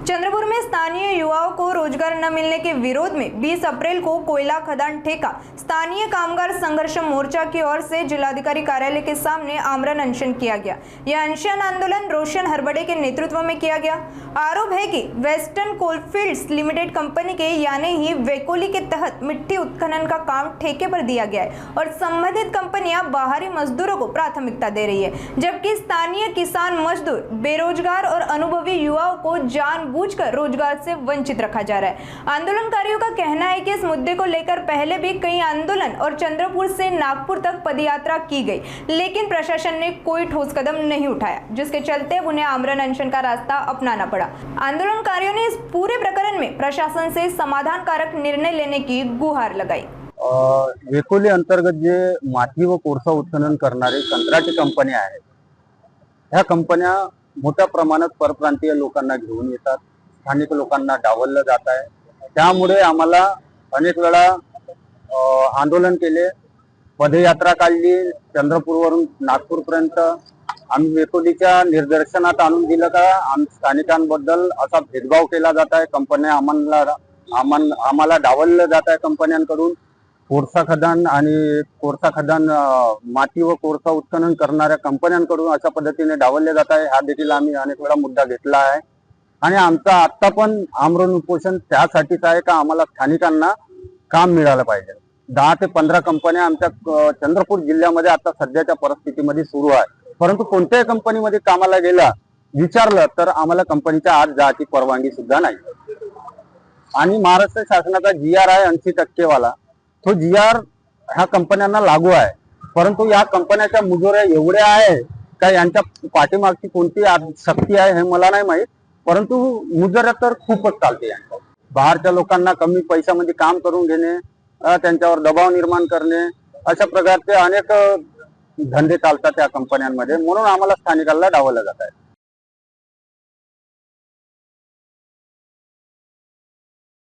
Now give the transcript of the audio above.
चंद्रपुर में स्थानीय युवाओं को रोजगार न मिलने के विरोध में 20 अप्रैल को कोयला खदान ठेका स्थानीय कामगार संघर्ष मोर्चा की ओर से जिलाधिकारी कार्यालय के सामने आमरण अनशन किया गया। यह अनशन आंदोलन रोशन हरबड़े के नेतृत्व में किया गया। आरोप है कि वेस्टर्न कोलफील्ड्स लिमिटेड कंपनी के यानी ही वेकोली के तहत मिट्टी उत्खनन का काम ठेके पर दिया गया है और संबंधित कंपनियां बाहरी मजदूरों को प्राथमिकता दे रही है, जबकि स्थानीय किसान मजदूर, बेरोजगार और अनुभवी युवाओं को जानबूझकर रोजगार से वंचित रखा जा रहा है। आंदोलनकारियों का कहना है कि इस मुद्दे को लेकर पहले भी कई आंदोलन और चंद्रपुर से नागपुर तक पदयात्रा की गई, लेकिन प्रशासन ने कोई ठोस कदम नहीं उठाया, जिसके चलते उन्हें आमरण अनशन का रास्ता अपनाना पड़ा। आंदोलनकारियों ने इस पूरे प्रकरण में प्रशासन से समाधानकारक निर्णय लेने की गुहार लगाई। वेकोली अंतर्गत जे माती व कोळसा उत्खनन करणारे कंत्राटी कंपन्या आहेत, ह्या कंपन्या मोठ्या प्रमाणात परप्रांतीय लोकांना घेऊन येतात, स्थानिक लोकांना डावललं जात आहे। त्यामुळे आम्हाला अनेक वेळा आंदोलन केले, पदयात्रा काढली, चंद्रपूरवरून नागपूरपर्यंत आम्ही वेकोलीच्या निर्देशनात आणून दिलं का स्थानिकांबद्दल असा भेदभाव केला जात आहे, कंपन्या आम्हाला डावललं जात आहे कंपन्यांकडून। कोळसा खदान आणि कोळसा खदान माती व कोळसा उत्खनन करणाऱ्या कंपन्यांकडून अशा पद्धतीने डावलले जात आहे। हा देखील आम्ही अनेक वेळा मुद्दा घेतला आहे आणि आमचा आता पण आमरण उपोषण त्यासाठीच आहे का आम्हाला स्थानिकांना काम मिळालं पाहिजे। 10 ते 15 कंपन्या आमच्या चंद्रपूर जिल्ह्यामध्ये आता सध्याच्या परिस्थितीमध्ये सुरू आहे, परंतु कोणत्याही कंपनीमध्ये कामाला गेला विचारलं तर आम्हाला कंपनीच्या आत जायची परवानगी सुद्धा नाही। आणि महाराष्ट्र शासनाचा GR आहे 80% वाला, तो GR ह्या कंपन्यांना लागू आहे, परंतु या कंपन्याच्या मुजोऱ्या एवढ्या आहे का यांच्या पाठीमागची कोणती शक्ती आहे हे मला नाही माहित, परंतु मुजोऱ्या तर खूपच चालते यांच्या। बाहेरच्या लोकांना कमी पैशामध्ये काम करून घेणे, त्यांच्यावर दबाव निर्माण करणे, अशा प्रकारचे अनेक धंदे चालतात त्या कंपन्यांमध्ये, म्हणून आम्हाला स्थानिकांना डावललं जात आहे।